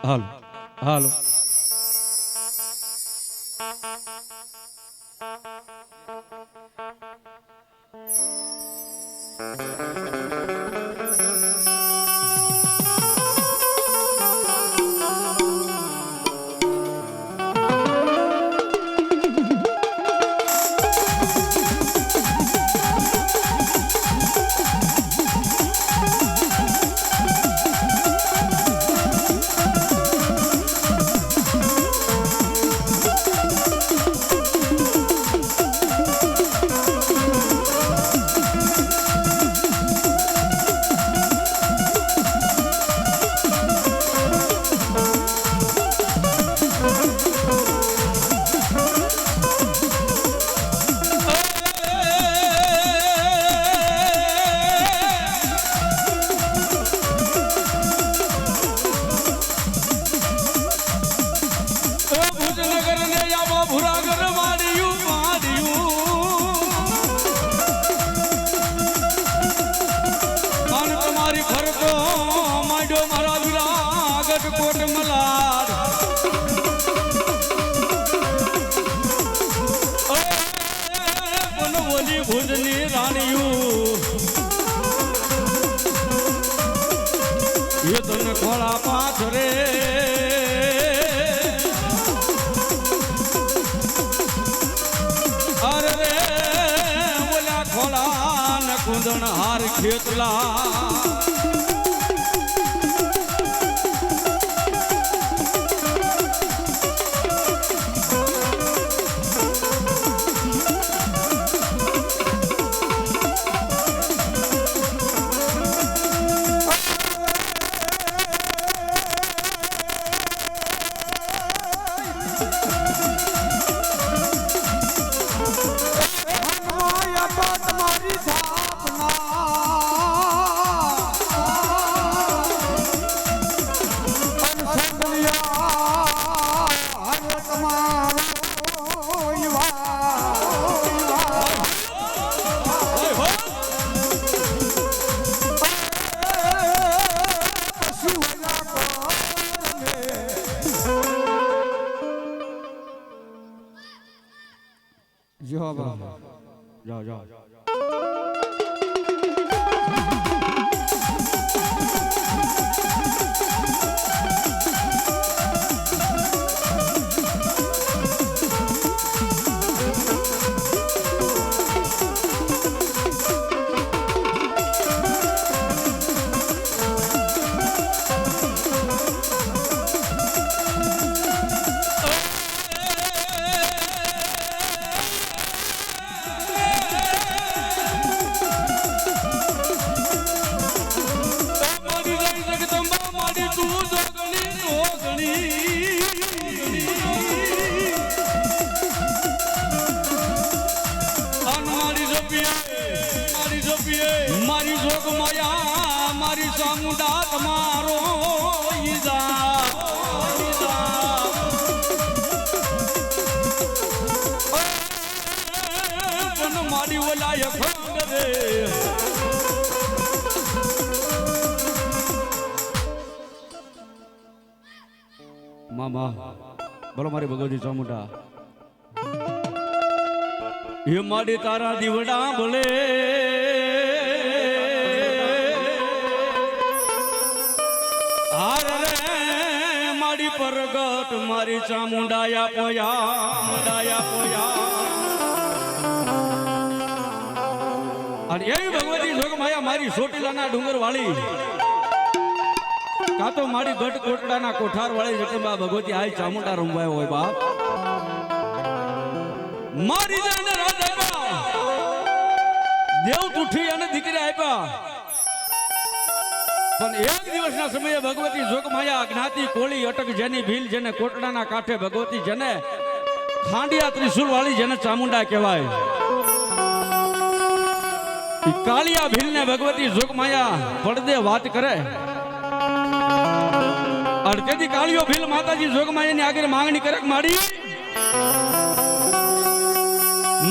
હાલો હાલો કોટ મલાર બોલી ભુજની રાણીયું એ તને ખોળા પાથ રે અરે રે બોલ્યા ખોળા ને કુંદણ હાર ખેતલા જાઓ જાઓ મારી જોગ માયા મારી ચામુંડા તમારો મારી ઓલાય ખંડ રે મામા બોલો મારી ભગવતી ચામુંડા એ માડી તારા દીવડા બોલે મારી પરગટ મારી ચામુંડાયા પોયા અને એવી ભગવતી જોગમાયા મારી ચોટીલાના ડુંગર વાળી કા તો મારી ગઢ કોટડાના કોઠાર વાળી જગદંબા ભગવતી આ ચામુંડા રમવાયો હોય બાપ મારી જાને રાજ આપ્યા દેવ તુઠી અને દીકરી આપ્યા પણ એક દિવસના સમયે ભગવતી જોગમાયા જ્ઞાતિ કોળી અટક જેની ભીલ જેને કોટડાના કાંઠે ભગવતી જેને ખાંડિયા ત્રિશુલ વાળી જેને ચામુંડા કહેવાય કાળિયા ભીલ ને ભગવતી જોગમાયા પડદે વાત કરે અડકેથી કાળિયો ભીલ માતાજી જોગમાયા ની આગળ માંગણી કરે માડી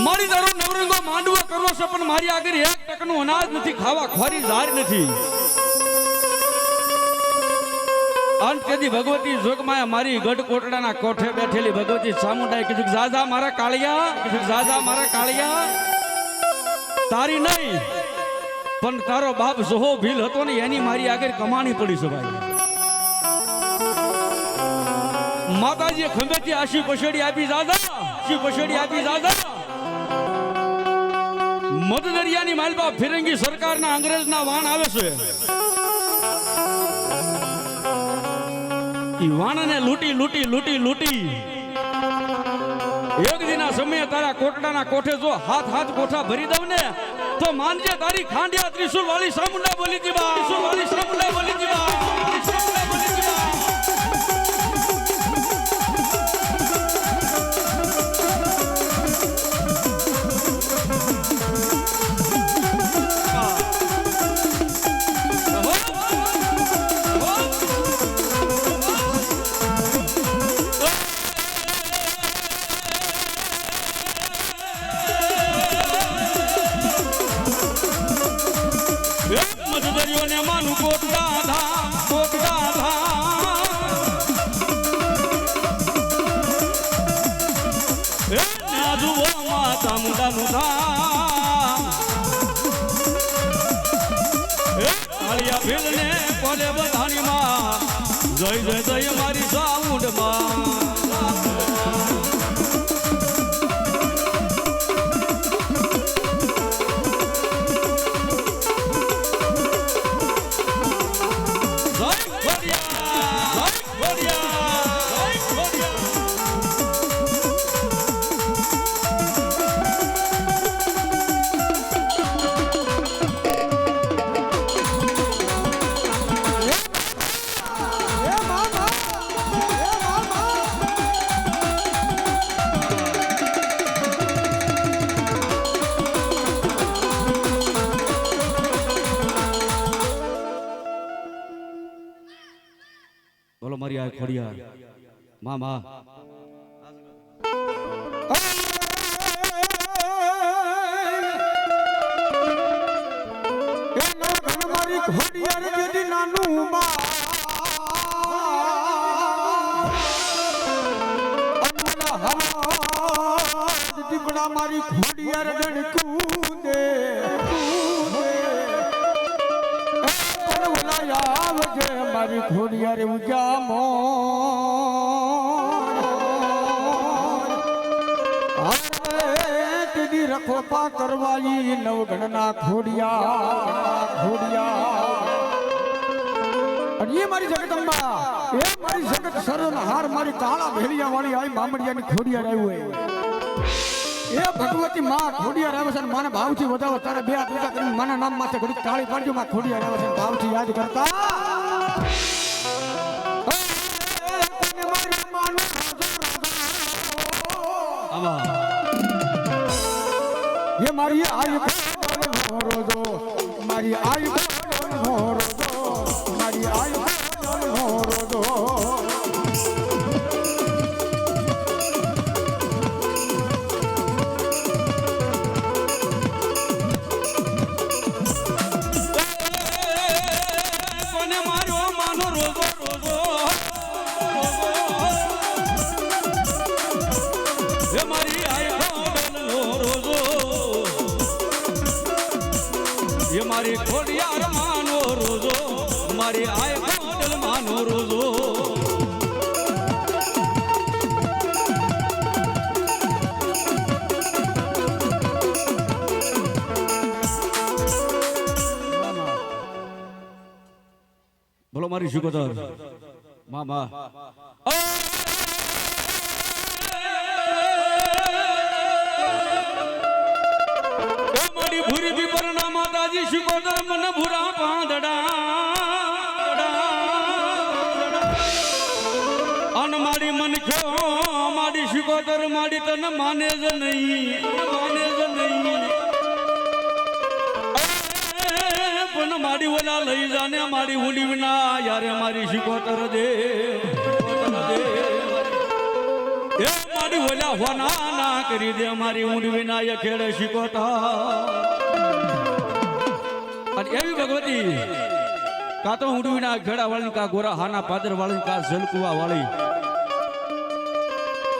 મારી તારો નવરંગો માંડવો કરવો છે પણ મારી આગળ એક ટકનું અનાજ નથી ખાવા ખોરી ઝાર નથી અંત કદી ભગવતી જોગમાયા મારી ગઢ કોટડાના કોઠે બેઠેલી ભગવતી ચામુંડાએ કીધું કે જાજા મારા કાળિયા, કીધું જાજા મારા કાળિયા, તારી નહીં પણ તારો બાપ જોહો ભીલ હતો ને એની મારી આગળ કમાણી પડી છે ભાઈ. માતાજીએ ખંભેથી આશી પછેડી આપી જાજા, આશી પછેડી આપી જાજા. મધ દરિયાની માલપા ફિરંગી સરકારના અંગ્રેજના વાણ આવે છે. વાણને લૂંટી લૂંટી લૂંટી લૂંટી એક દિના સમયે તારા કોટડાના કોઠે જો હાથ હાથ કોઠા ભરી દઉં ને તો માનજે તારી ખાંડિયા ત્રિશુલ વાળી ચામુંડા બોલી દીવા, ત્રિશુલ વાળી ચામુંડા બોલી દીવા, ચામુંડા બોલી દીવા. મધદરિયોને માનું કોટડા ધામ, કોટડા ધામ, જુઓ માં ચામુંડાનું ધામ. કાળિયા ભીલને કોને બધાની માં, જય જય જય મારી ચામુંડમાં. બોલો મારી આ ખોડિયાર મામા. મારી ખોડિયાર જેથી નાનું દીકડા મારી ખોડિયાર ગણકું દે આવજે મારી ખોડિયાર ઉજામો તીધી રખોપા કરવાઈ નવગણના ખોડિયા ખોડિયા. અને એ મારી જગદંબા, એ મારી જગત સરણ હાર મારી કાળા ભેલિયા વાળી આવી મામડિયાની ખોડિયાર આવ્યું એ ભગવતી માં ખોડિયાર આવે છે. માને ભાવથી વધાવો તારા બે પૂજા કરીને માના નામ માથે ઘડી તાળી પાડજો. માં ખોડિયાર આવે છે ભાવથી યાદ કરતા. ये मारी आयु रोजो, मारी आयु रोजो, मारी आयु रोजो. મારી ખોડિયાર માનો રોજો, મારી આય ખોડલ માનો રોજો. બોલો મારી શુકોદર મામા. ભૂરી પીપરના માતાજી શુકોદર મને ભૂરા પાંદડા અન મારી મન ખ્યો મારી શુકોદર મારી તને માને જ નહીં, માને જ નહીં. પણ મારી ઓલા લઈ જાને મારી ઊંડી વિના યારે મારી શુકોદર દે એ મારી ઓલા હોના ના કરી દે મારી ઊંડી વિના ખેડે શુકોદર. અને એવી ભગવતી કા તો ઉડવીના ઘેડા વાળી કા ગોરા હાના પાદર વાળી કા જલકુવા વાળી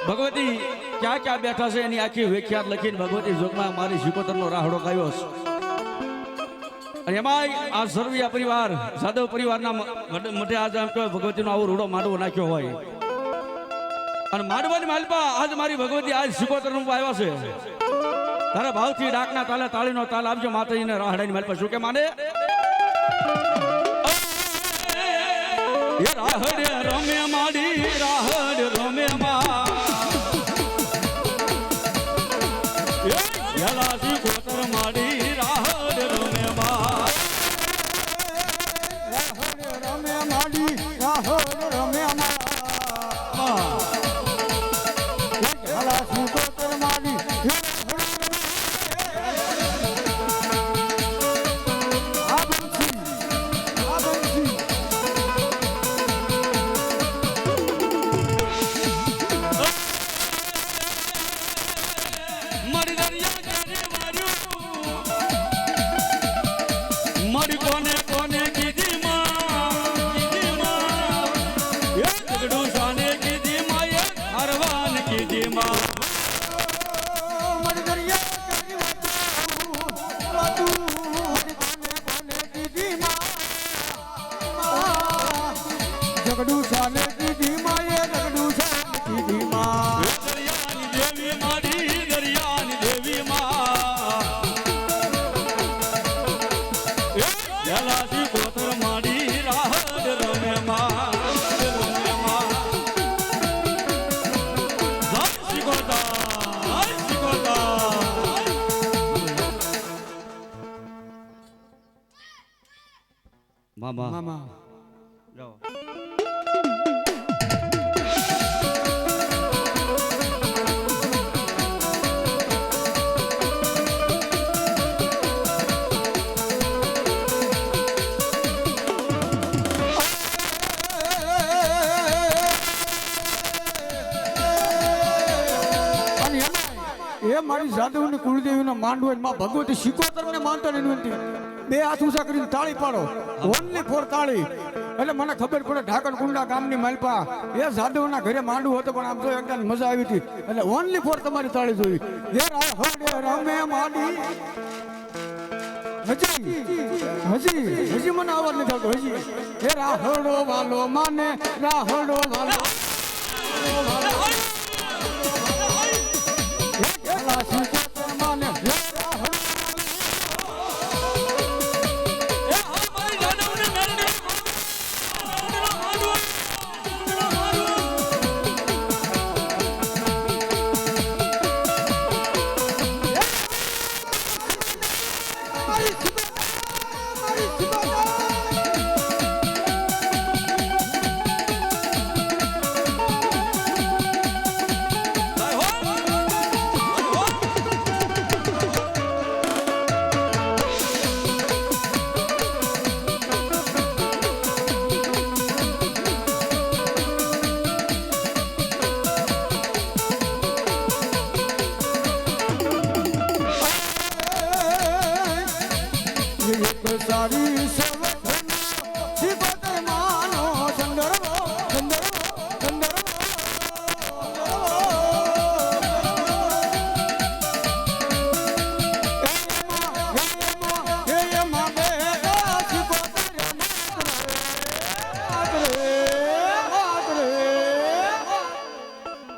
ભગવતી ક્યાં ક્યાં બેઠા છે એની આખી વ્યાખ્યાત લખીને ભગવતી જોગમાં મારી શિકોતરનો રાહડો ગાયો છે. અને એમાં આ સરવિયા પરિવાર જાદવ પરિવારના મઢે આજે એમ કહેવાય ભગવતીનો આવો રૂડો માંડવો નાખ્યો હોય. અને માંડવાની માલપા આજ મારી ભગવતી આજ શિકોતરનું આવ્યા છે. તારા ભાવથી ડાકના તાલે તાળીનો તાલ આપજો માતાજીને રાહડાની માલપા શું કે માને એ રાહડે રમે માડી રાહડ રમે માં યલાસી કોતર માડી રાહડ રમે માં રાહડ રમે માડી રાહડ રમે માં યલાસી કોતર માડી મરી કોને કોને કીધી માં સાને કીધી માં એ હરવાન કીધી માં મરી દરિયા વાતું કોને કીધી માં જગડુ સાને કીધી માં એ જગડુ સાને કીધી માં દરિયાની દેવી માડી દરિયાની દેવી માં યલાસી કોતર માડી રાહડ રમે માં રમે માં જય શિકોતર મામા મામા જાઓ એ મારી જાદવની કુળદેવીનો માંડવો માં ભગવતી શિકોતર ને માનતા વિનંતી બે હાથ ઊંચા કરીને તાળી પાડો ઓનલી ફોર તાળી એટલે મને ખબર પડે ઢાકણ કુંડા ગામની માલપા એ જાદવના ઘરે માંડવું હતો પણ આમ તો એકદમ મજા આવી હતી એટલે ઓનલી ફોર તમારી તાળી જોઈ એ રાહડે રમે માડી હજી મને અવાજ નથી આવતો હજી એ રાહડો વાલો માને રાહડો વાલો સારી શિકોતર માનો સંદર્ભ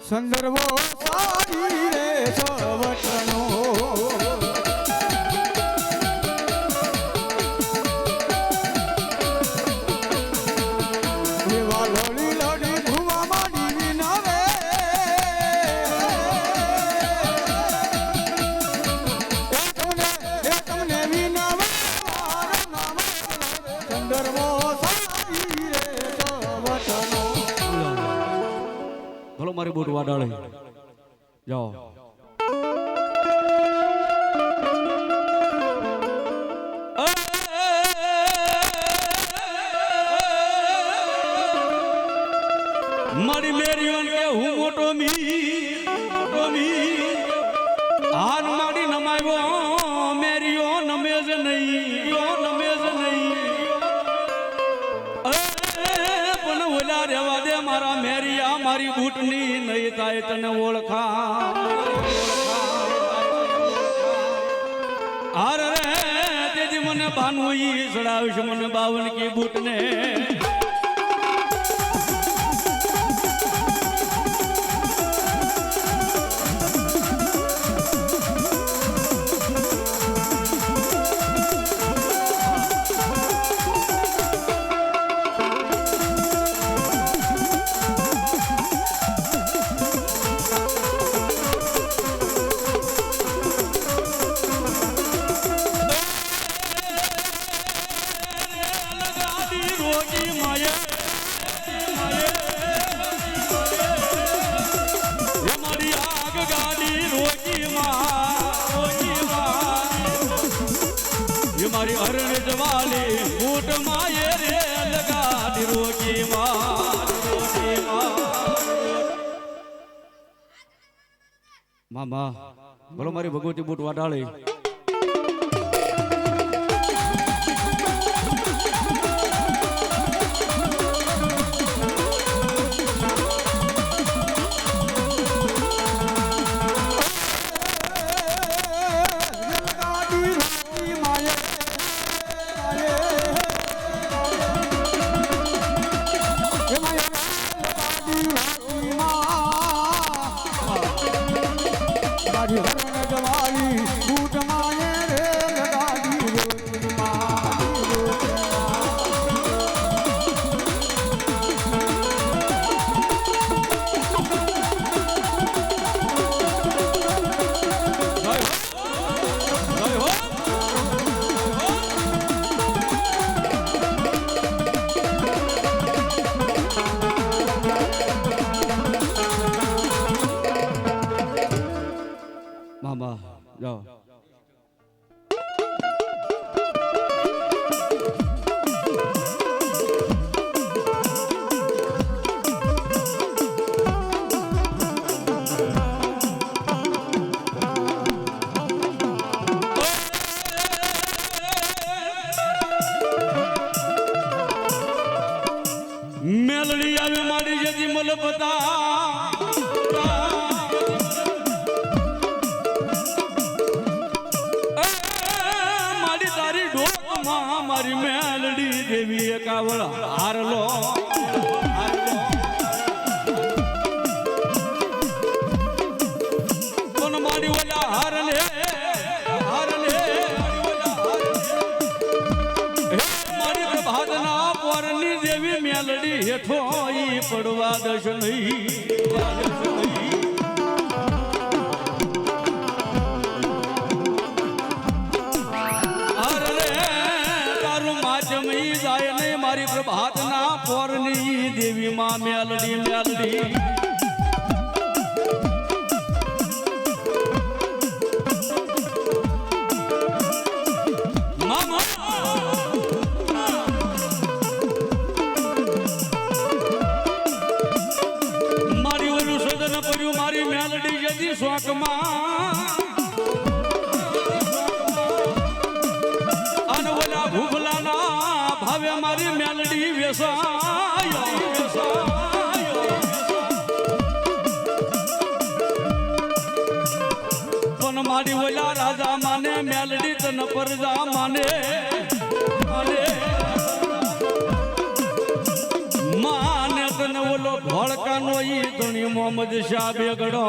સંદર્ભો સારી રે સવટનો ભલો મારી બોટ વાડાળે જાઓ મારી મેરીઓન કે હું મોટો મી હાન માડી નમાવ્યો મેરીઓ નમે જ નહીં કાળિયા મારી બૂટની નહીં થાય તને ઓળખા હાર રે તેથી મને બાનું ઈ ચડાવીશ મને 52 કી બૂટને મારી હરણ જવાલી બૂટ માયે રે લગાડી રોકી મામા બોલો મારી ભગવતી બૂટ વાડાળી મામા જાઓ મેલડી આવે મારી જતી મલપતા મારી મેલડી દેવી એકાવળ હારલો પણ મારી ઓલા હારલે મારી પ્રભાતના પોરની દેવી મેલડી હેઠો ઈ પડવા દશ નહીં મારી પ્રભાતના પોરની દેવી માં મેલડી મારી ઓલું સદન પડ્યું મારી મેલડી જતી શોકમાં અને ઓલા ભૂખલાના ભાવે મારી મેલડી વેસાયો પણ મારી ઓલા રાજા માને મેલડી તન પરજા માને માને તને ઓલો ભડકાનો ઈ ધણી મોહમ્મદ શાહ બેગડો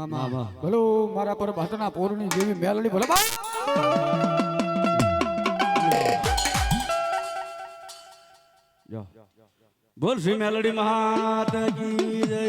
મામા ભલો મારા પર ભાતના પોરની જેવી મેલડી ભલો બા જો બોલ શ્રી મેલડી મહાત કી જય.